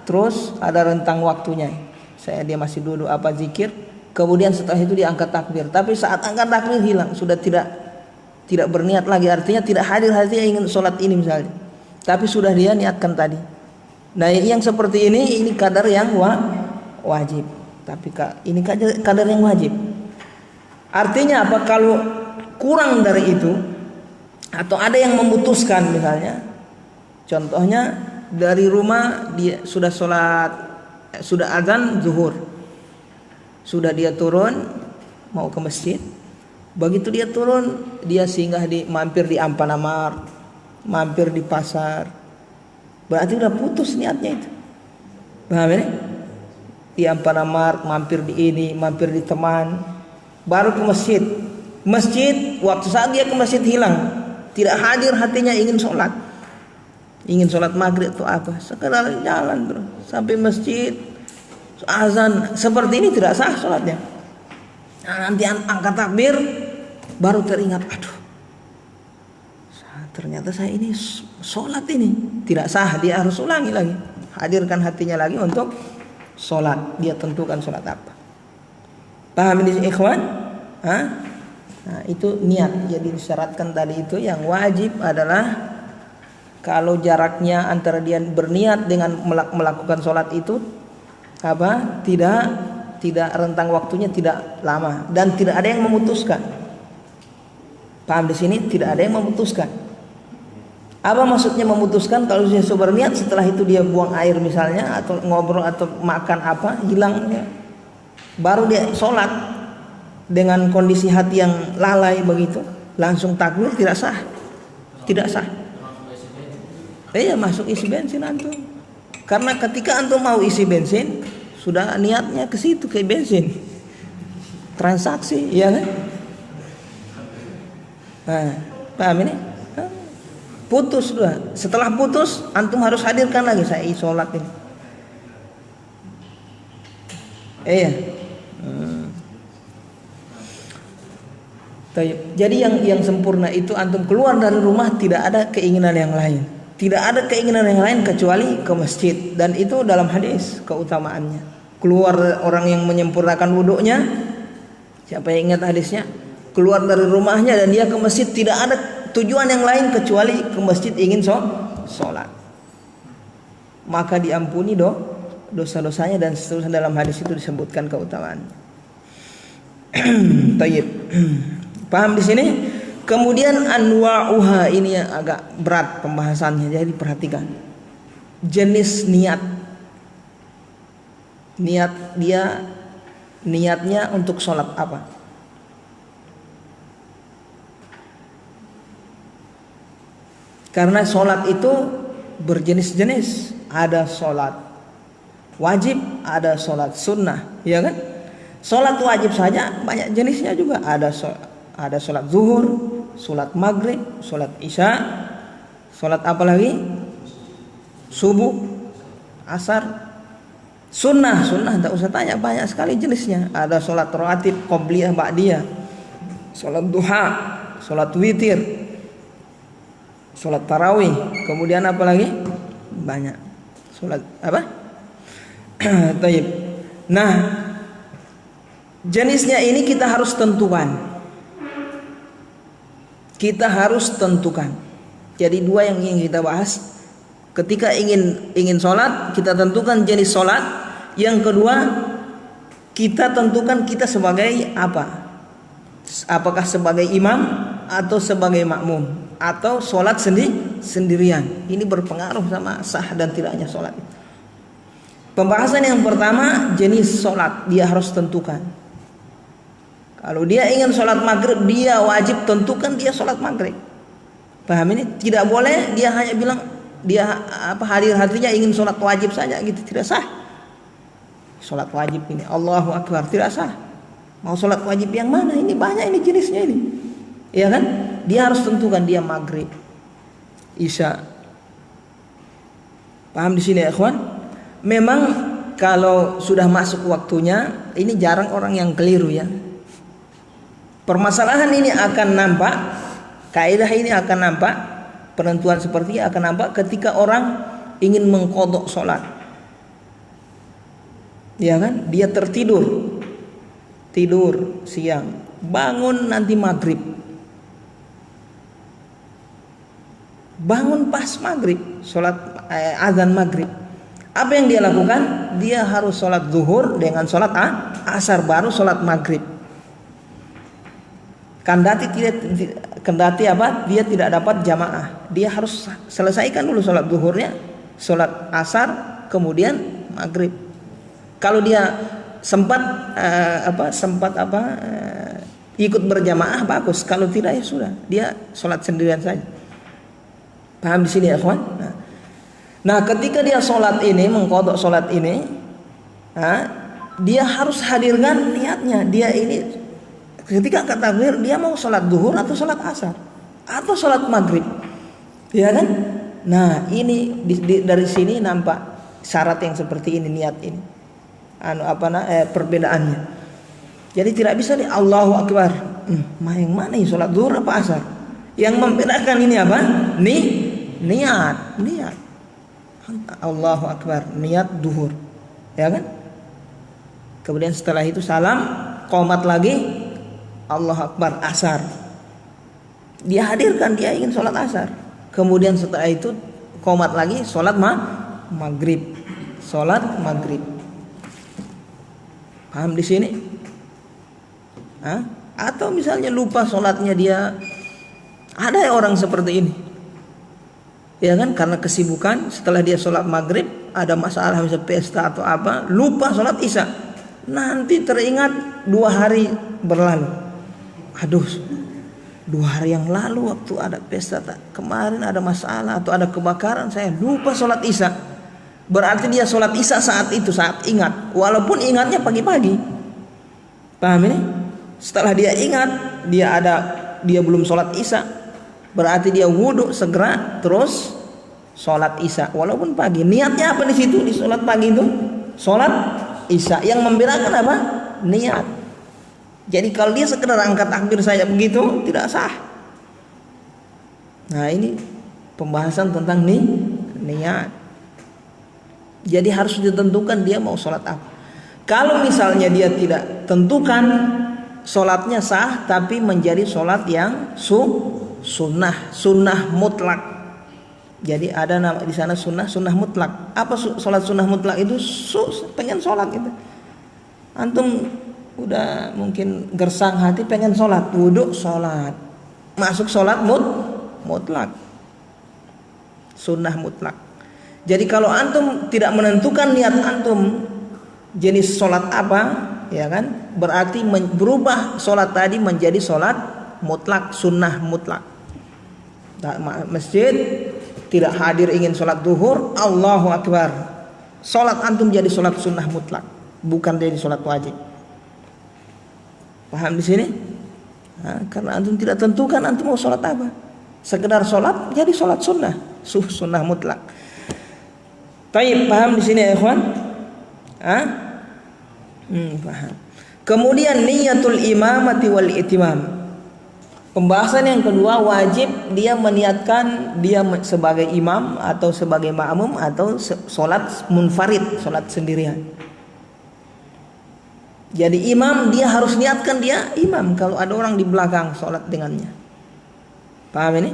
terus ada rentang waktunya. Dia masih duduk zikir. Kemudian setelah itu dia angkat takbir. Tapi saat angkat takbir hilang, sudah tidak berniat lagi. Artinya tidak hadir hatinya ingin sholat ini misalnya. Tapi sudah dia niatkan tadi. Nah yang seperti ini kadar yang wajib. Tapi ini kadar yang wajib. Artinya apa? Kalau kurang dari itu, atau ada yang memutuskan misalnya, contohnya dari rumah dia sudah sholat, sudah azan zuhur, sudah dia turun mau ke masjid. Begitu dia turun, dia singgah mampir di Ampanamar, mampir di pasar. Berarti udah putus niatnya itu. Paham ini? Di Ampanamar, mampir di ini, mampir di teman, baru ke masjid. Masjid, waktu saat dia ke masjid hilang, tidak hadir hatinya ingin sholat. Ingin sholat maghrib atau apa, sekedar jalan bro, sampai masjid, azan, seperti ini tidak sah sholatnya. Nah, nanti angkat takbir baru teringat, aduh, ternyata saya ini sholat ini tidak sah. Dia harus ulangi lagi, hadirkan hatinya lagi untuk sholat. Dia tentukan sholat apa. Paham ini ikhwan? Nah itu niat. Jadi disyaratkan tadi itu yang wajib adalah kalau jaraknya antara dia berniat dengan melakukan sholat itu tidak rentang waktunya tidak lama dan tidak ada yang memutuskan. Paham di sini? Tidak ada yang memutuskan. Apa maksudnya memutuskan? Kalau dia berniat setelah itu dia buang air misalnya atau ngobrol atau makan apa hilangnya, baru dia sholat dengan kondisi hati yang lalai begitu, langsung takbir, tidak sah. Tidak sah. Iya, masuk isi bensin antum. Karena ketika antum mau isi bensin, sudah niatnya ke situ, ke bensin. Transaksi, ya kan? Nah, paham ini? Putus sudah. Setelah putus, antum harus hadirkan lagi saya sholat ini. Iya. Jadi yang sempurna itu antum keluar dari rumah tidak ada keinginan yang lain. Tidak ada keinginan yang lain kecuali ke masjid, dan itu dalam hadis keutamaannya. Keluar orang yang menyempurnakan wudhunya, siapa yang ingat hadisnya? Keluar dari rumahnya dan dia ke masjid, tidak ada tujuan yang lain kecuali ke masjid ingin sholat, maka diampuni dosa-dosanya dan seterusnya. Dalam hadis itu disebutkan keutamaannya. Tayyib. Paham di sini? Kemudian anwa'uha, ini yang agak berat pembahasannya, jadi perhatikan. Jenis niat. Niatnya untuk sholat apa? Karena sholat itu berjenis-jenis. Ada sholat wajib, ada sholat sunnah, ya kan? Sholat wajib saja banyak jenisnya juga. Ada sholat zuhur, sholat maghrib, sholat isya, sholat apa lagi? Subuh, asar. Sunnah tidak usah tanya, banyak sekali jenisnya. Ada sholat rawatib, qobliyah, ba'diyah, sholat duha, sholat witir, sholat tarawih, kemudian apa lagi? Banyak. Sholat apa? Taib. Nah, jenisnya ini kita harus tentukan. Jadi dua yang ingin kita bahas. Ketika ingin sholat, kita tentukan jenis sholat. Yang kedua, kita tentukan kita sebagai apa? Apakah sebagai imam atau sebagai makmum, atau sholat sendirian. Ini berpengaruh sama sah dan tidaknya sholat. Pembahasan yang pertama, jenis sholat dia harus tentukan. Kalau dia ingin sholat maghrib, dia wajib tentukan dia sholat maghrib. Paham ini? Tidak boleh dia hanya bilang dia hadir hatinya ingin sholat wajib saja gitu, tidak sah. Sholat wajib ini Allahu Akbar, tidak sah. Mau sholat wajib yang mana? Ini banyak ini jenisnya ini, ya kan? Dia harus tentukan dia maghrib, isya. Paham di sini ya, ikhwan? Memang kalau sudah masuk waktunya, ini jarang orang yang keliru ya. Permasalahan ini akan nampak, kaidah ini akan nampak, penentuan seperti ini akan nampak ketika orang ingin mengqadha sholat. Ya kan? Dia tidur siang, bangun nanti maghrib, bangun pas maghrib, sholat azan maghrib. Apa yang dia lakukan? Dia harus sholat zuhur dengan sholat asar, baru sholat maghrib. Kendati dia tidak dapat jamaah, dia harus selesaikan dulu sholat zuhurnya, sholat asar, kemudian maghrib. Kalau dia sempat ikut berjamaah bagus, kalau tidak ya sudah, dia sholat sendirian saja. Paham di sini ya, kawan? Nah, ketika dia sholat ini, mengqadha sholat ini, dia harus hadirkan niatnya. Dia ini ketika angkat takbir, dia mau sholat zuhur atau sholat asar atau sholat maghrib, ya kan? Nah, ini dari sini nampak syarat yang seperti ini, niat ini, perbedaannya. Jadi tidak bisa nih Allahu Akbar, yang mana ini sholat zuhur apa asar? Yang membedakan ini apa? Niat. Allahu Akbar, niat zuhur, ya kan? Kemudian setelah itu salam, qomat lagi, Allahu Akbar, asar. Dia hadirkan dia ingin sholat asar. Kemudian setelah itu qomat lagi sholat maghrib. Sholat maghrib. Paham di sini? Atau misalnya lupa sholatnya dia. Ada orang seperti ini. Ya kan, karena kesibukan setelah dia sholat maghrib ada masalah misalnya pesta atau apa, lupa sholat isya. Nanti teringat 2 hari berlalu. Aduh, 2 hari yang lalu waktu ada pesta kemarin ada masalah atau ada kebakaran, saya lupa sholat isya. Berarti dia sholat isya saat itu, saat ingat, walaupun ingatnya pagi-pagi. Paham ini? Setelah dia ingat dia belum sholat isya, berarti dia wudhu segera terus sholat isya walaupun pagi. Niatnya apa di situ? Di sholat pagi itu sholat isya. Yang membedakan apa? Niat. Jadi kalau dia sekedar angkat takbir saja begitu tidak sah. Nah, ini pembahasan tentang niat. Jadi harus ditentukan dia mau sholat apa. Kalau misalnya dia tidak tentukan, sholatnya sah tapi menjadi sholat yang sunnah mutlak. Jadi ada nama di sana sunnah mutlak. Apa sholat sunnah mutlak itu? Pengen sholat gitu. Antum udah mungkin gersang hati pengen sholat, wudhu sholat, masuk sholat mutlak, sunnah mutlak. Jadi kalau antum tidak menentukan niat antum jenis sholat apa, ya kan, berarti berubah sholat tadi menjadi sholat mutlak, sunnah mutlak. Masjid tidak hadir ingin sholat duhur, Allahu Akbar, sholat antum jadi sholat sunnah mutlak, bukan jadi sholat wajib. Paham di sini? Karena antum tidak tentukan antum mau sholat apa, sekedar sholat jadi sholat sunnah mutlak. Baik, paham di sini ya ikhwan? Paham. Kemudian niyatul imamati wal itimam. Pembahasan yang kedua, wajib dia meniatkan dia sebagai imam atau sebagai makmum atau sholat munfarid, sholat sendirian. Jadi imam dia harus niatkan dia imam kalau ada orang di belakang sholat dengannya. Paham ini?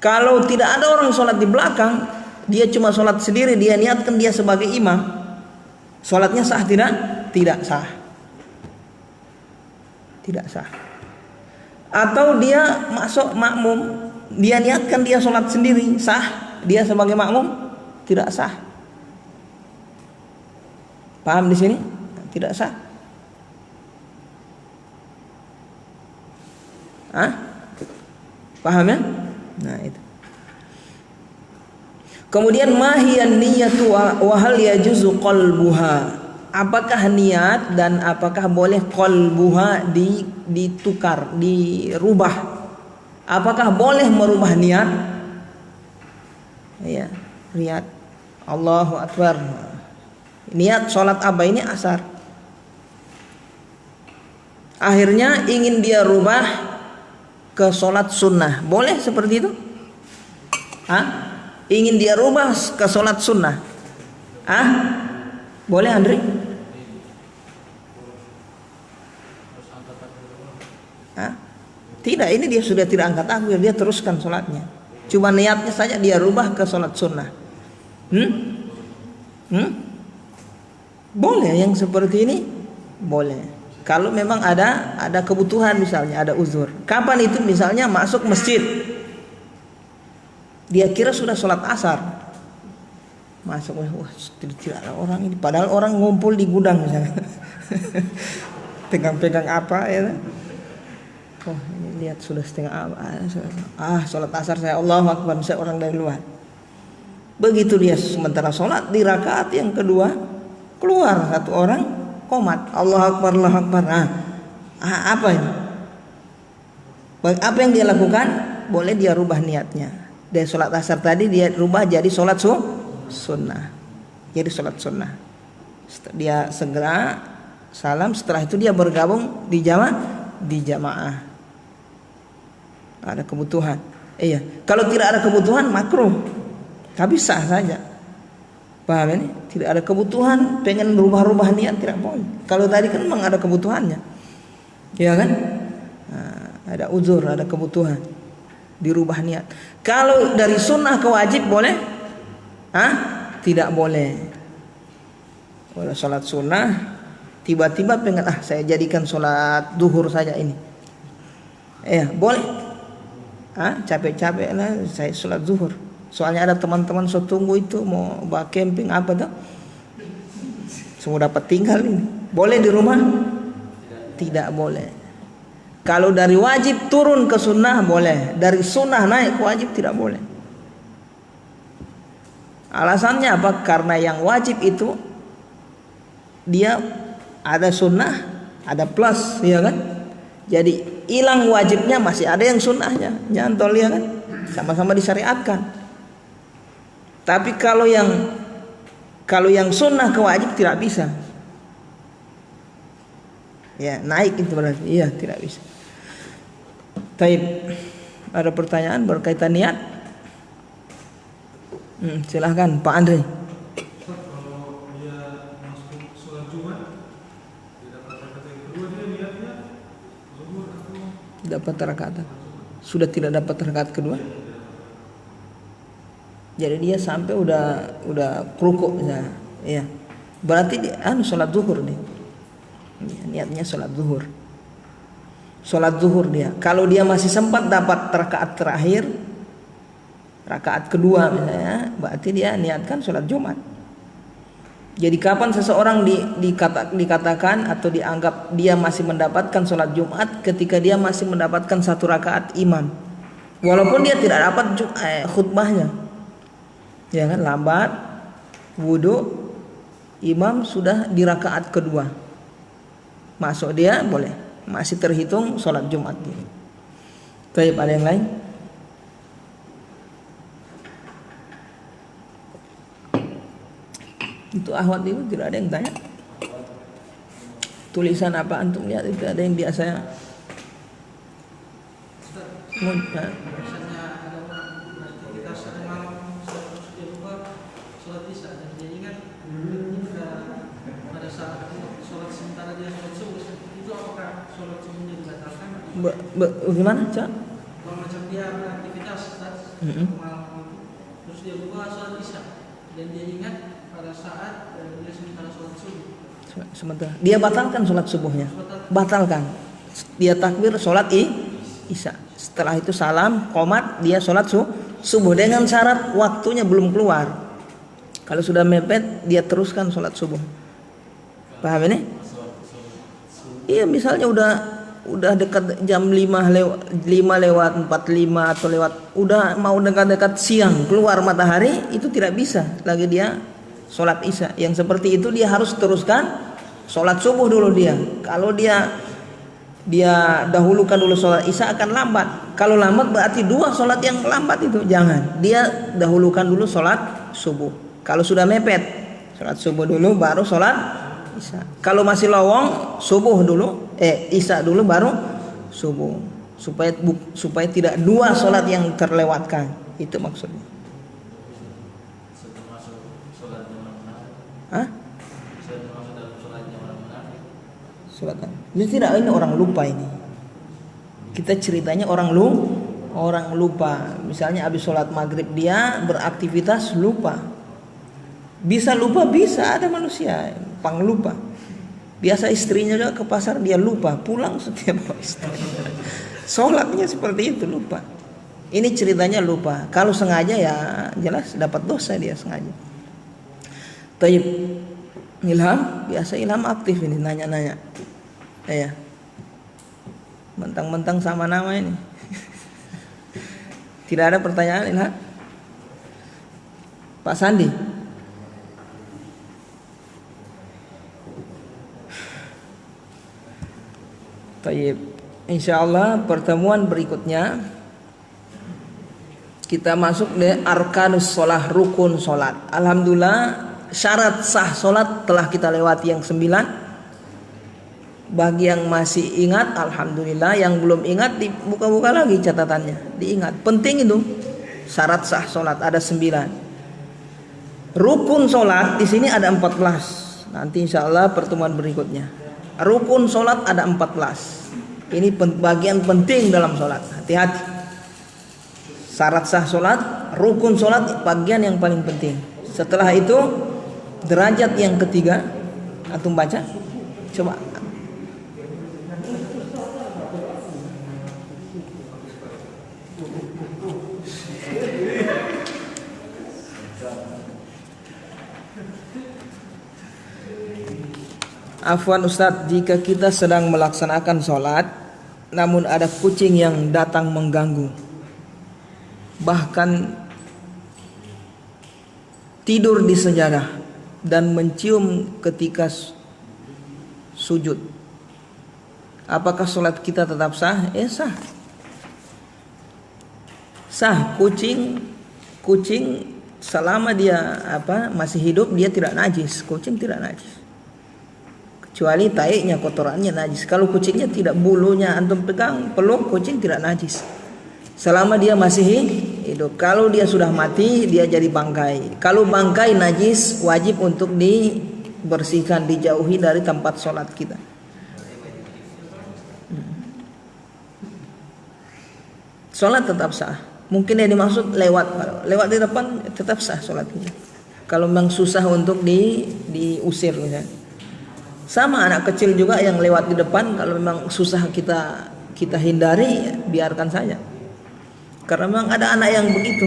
Kalau tidak ada orang sholat di belakang, dia cuma sholat sendiri, dia niatkan dia sebagai imam, sholatnya sah tidak? Tidak sah. Tidak sah. Atau dia masuk makmum, dia niatkan dia sholat sendiri, sah. Dia sebagai makmum tidak sah. Paham di sini? Tidak sah. Paham ya? Nah itu. Kemudian mahiyan niyatu wa hal yajuzu qalbuha. Apakah niat dan apakah boleh qalbuha ditukar, dirubah? Apakah boleh merubah niat? Ya, niat Allahu Akbar. Niat sholat apa ini? Asar. Akhirnya ingin dia rubah ke sholat sunnah. Boleh seperti itu? Ingin dia rubah ke sholat sunnah. Boleh Andri? Tidak, ini dia sudah tidak angkat takbir, dia teruskan sholatnya. Cuma niatnya saja dia rubah ke sholat sunnah. Boleh yang seperti ini? Boleh. Kalau memang ada kebutuhan, misalnya ada uzur. Kapan itu? Misalnya masuk masjid, dia kira sudah sholat asar, masuk, tidak ada orang ini, padahal orang ngumpul di gudang misalnya. Pegang-pegang apa ya? Ini lihat sudah setengah sholat asar saya, Allahu Akbar, saya orang dari luar. Begitu dia sementara sholat di rakaat yang kedua, keluar satu orang qomat, Allahu Akbar, Allahu Akbar. Apa ini? Apa yang dia lakukan? Boleh dia rubah niatnya. Dari sholat asar tadi dia rubah jadi sholat sunnah. Jadi sholat sunnah. Dia segera salam, setelah itu dia bergabung di jamaah. Ada kebutuhan. Iya. Kalau tidak ada kebutuhan makruh. Tapi sah saja. Paham ini? Tidak ada kebutuhan, pengen rubah-rubah niat tidak boleh. Kalau tadi kan memang ada kebutuhannya. Iya kan? Ada uzur, ada kebutuhan, dirubah niat. Kalau dari sunnah ke wajib boleh? Tidak boleh. Kalau sholat sunnah tiba-tiba pengen saya jadikan sholat duhur saja ini. Boleh. Capek-capek lah saya sholat zuhur. Soalnya ada teman-teman so tunggu itu mau camping apa tuh. Semua dapat tinggal ini. Boleh di rumah? Tidak boleh. Kalau dari wajib turun ke sunnah boleh. Dari sunnah naik ke wajib tidak boleh. Alasannya apa? Karena yang wajib itu dia ada sunnah, ada plus, ya kan? Jadi hilang wajibnya masih ada yang sunnahnya, nyantol ya kan? Sama-sama disyariatkan. Tapi kalau yang sunnah ke wajib tidak bisa. Ya naik itu berarti, iya tidak bisa. Taib, ada pertanyaan berkaitan niat? Silahkan Pak Andre. Kalau dia masuk sholat Jumat, dia dapat rakaat yang kedua, dia niatnya zuhur atau Dapat rakaat. Sudah tidak dapat rakaat kedua? Jadi dia sampai udah rukuk ya. Berarti dia sholat zuhur nih. Niatnya sholat zuhur. Sholat zuhur dia. Kalau dia masih sempat dapat rakaat terakhir, rakaat kedua misalnya, berarti dia niatkan sholat Jumat. Jadi kapan seseorang dikatakan atau dianggap dia masih mendapatkan sholat Jumat? Ketika dia masih mendapatkan satu rakaat imam, walaupun dia tidak dapat khutbahnya, ya kan, lambat wudhu, imam sudah di rakaat kedua, masuk dia boleh, masih terhitung sholat Jumat dia. Baik, ada yang lain? Itu ahwat itu tidak ada yang tanya. Tulisan apa antum lihat itu ada yang biasa ya. Misalnya ada orang beraktivitas satu malam terus dia lupa sholat isya dan dia ingat pada saat sholat sementara dia sholat subuh, itu apakah sholat subuhnya dibatalkan? Bagaimana Cak? Kalau macam dia beraktivitas malam terus dia lupa sholat isya dan dia ingat pada saat dia sementara sholat subuh. Sebentar. Dia batalkan sholat subuhnya. Batalkan. Dia takbir sholat isya. Setelah itu salam, qomat, dia sholat subuh dengan syarat waktunya belum keluar. Kalau sudah mepet, dia teruskan sholat subuh. Paham ini? Iya, misalnya udah dekat jam 5 lewat 45 atau lewat udah mau dekat-dekat siang, keluar matahari, itu tidak bisa lagi dia sholat isya. Yang seperti itu dia harus teruskan sholat subuh dulu dia. Kalau dia dahulukan dulu sholat isya akan lambat. Kalau lambat berarti dua sholat yang lambat itu jangan. Dia dahulukan dulu sholat subuh. Kalau sudah mepet, sholat subuh dulu baru sholat isya. Kalau masih lowong, subuh dulu, isya dulu baru subuh. Supaya tidak dua sholat yang terlewatkan. Itu maksudnya. Ini tidak, ini orang lupa ini. Kita ceritanya orang lupa. Misalnya habis sholat maghrib dia beraktivitas lupa. Bisa lupa, bisa ada manusia panglupa. Biasa istrinya juga ke pasar dia lupa, pulang setiap istri. Sholatnya seperti itu lupa. Ini ceritanya lupa. Kalau sengaja ya jelas dapat dosa dia sengaja. Taib. Ilham, biasa Ilham aktif ini nanya-nanya. Ya. Mentang-mentang sama nama ini. Tidak ada pertanyaan Ilham? Pak Sandi. Taib. Insyaallah pertemuan berikutnya kita masuk di arkanus sholat, rukun sholat. Alhamdulillah syarat sah sholat telah kita lewati yang 9. Bagi yang masih ingat alhamdulillah, yang belum ingat dibuka-buka lagi catatannya, diingat. Penting itu syarat sah sholat ada 9. Rukun sholat di sini ada 14. Nanti insyaallah pertemuan berikutnya. Rukun sholat ada 14. Ini bagian penting dalam sholat. Hati-hati. Syarat sah sholat, rukun sholat bagian yang paling penting. Setelah itu derajat yang ketiga, antum baca, coba. Afwan Ustadz, jika kita sedang melaksanakan sholat namun ada kucing yang datang mengganggu, bahkan tidur di sejadah dan mencium ketika sujud, apakah sholat kita tetap sah? Sah. Sah. Kucing selama dia masih hidup dia tidak najis. Kucing tidak najis. Kecuali taiknya, kotorannya najis. Kalau kucingnya tidak, bulunya antum pegang, peluk, kucing tidak najis selama dia masih hidup. Kalau dia sudah mati, dia jadi bangkai. Kalau bangkai najis, wajib untuk dibersihkan, dijauhi dari tempat sholat kita. Sholat tetap sah. Mungkin yang dimaksud lewat di depan, tetap sah sholat kita. Kalau memang susah untuk diusir misalnya. Sama anak kecil juga yang lewat di depan, kalau memang susah kita hindari, biarkan saja. Karena memang ada anak yang begitu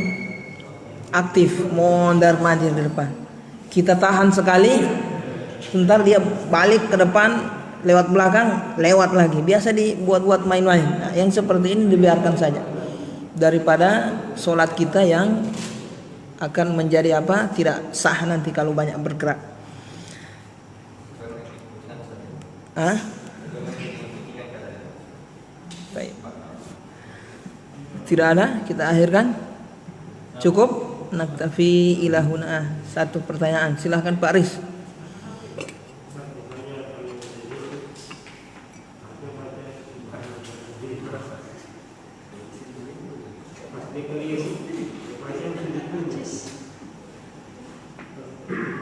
aktif, mondar-mandir di depan. Kita tahan sekali, sebentar dia balik ke depan, lewat belakang, lewat lagi. Biasa dibuat-buat main-main. Nah, yang seperti ini dibiarkan saja. Daripada sholat kita yang akan menjadi tidak sah nanti kalau banyak bergerak. Baik. Tidak ada, kita akhirkan. Cukup. Naktafi ilahuna. Satu pertanyaan, silahkan Pak Aris.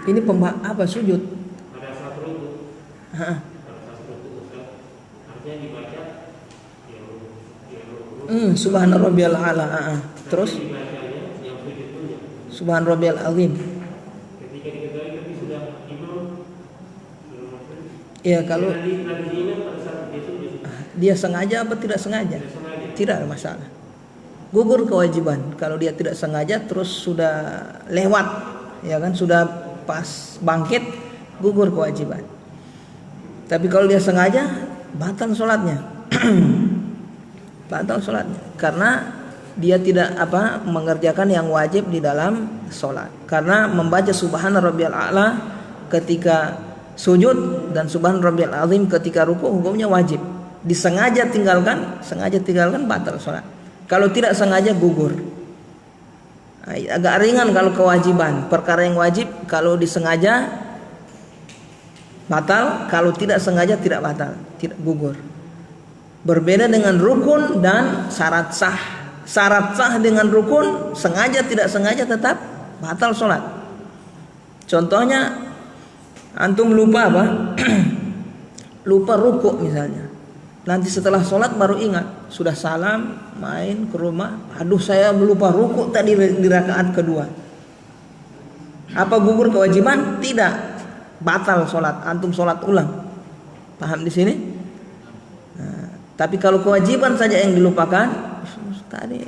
Ini apa sujud? Subhan rabbiyal a'la. Terus Subhan rabbiyal azim. Ya, kalau dia sengaja apa tidak sengaja, tidak ada masalah. Gugur kewajiban. Kalau dia tidak sengaja terus sudah lewat, ya kan, sudah pas bangkit, gugur kewajiban. Tapi kalau dia sengaja, batal sholatnya. Batal sholatnya karena dia tidak mengerjakan yang wajib di dalam sholat. Karena membaca subhana rabbiyal a'la ketika sujud dan subhana rabbiyal azim ketika ruku hukumnya wajib. Disengaja tinggalkan batal sholat. Kalau tidak sengaja gugur. Agak ringan kalau kewajiban. Perkara yang wajib kalau disengaja batal, kalau tidak sengaja tidak batal, tidak gugur. Berbeda dengan rukun dan syarat sah. Syarat sah dengan rukun, sengaja tidak sengaja tetap batal sholat. Contohnya, antum lupa lupa ruku misalnya. Nanti setelah sholat baru ingat, sudah salam, main ke rumah, aduh saya lupa ruku tadi di rakaat kedua. Apa gugur kewajiban? Tidak, batal sholat. Antum sholat ulang. Paham di sini? Tapi kalau kewajiban saja yang dilupakan, tadi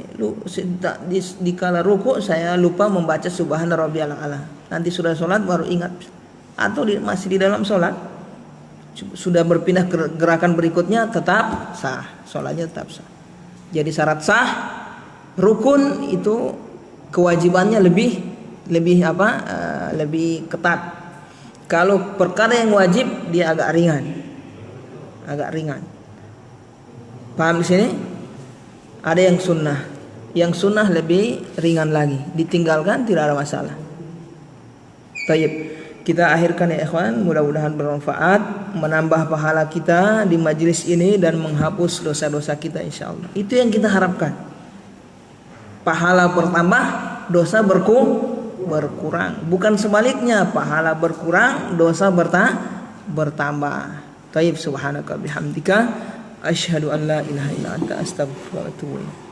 di kala ruku saya lupa membaca subhana rabbiyal a'la. Nanti sudah sholat baru ingat, atau masih di dalam sholat sudah berpindah ke gerakan berikutnya, tetap sah, sholatnya tetap sah. Jadi syarat sah, rukun itu kewajibannya lebih ketat. Kalau perkara yang wajib dia agak ringan. Paham di sini? Ada yang sunnah. Yang sunnah lebih ringan lagi. Ditinggalkan tidak ada masalah. Tayyib. Kita akhirkan ya ikhwan. Mudah-mudahan bermanfaat. Menambah pahala kita di majelis ini dan menghapus dosa-dosa kita insyaallah. Itu yang kita harapkan. Pahala bertambah, dosa berkurang. Bukan sebaliknya. Pahala berkurang, dosa bertambah. Tayyib. Subhanaka bihamdika. Asyhadu an la ilaha illa anta astaghfiruka wa atubu ilaik.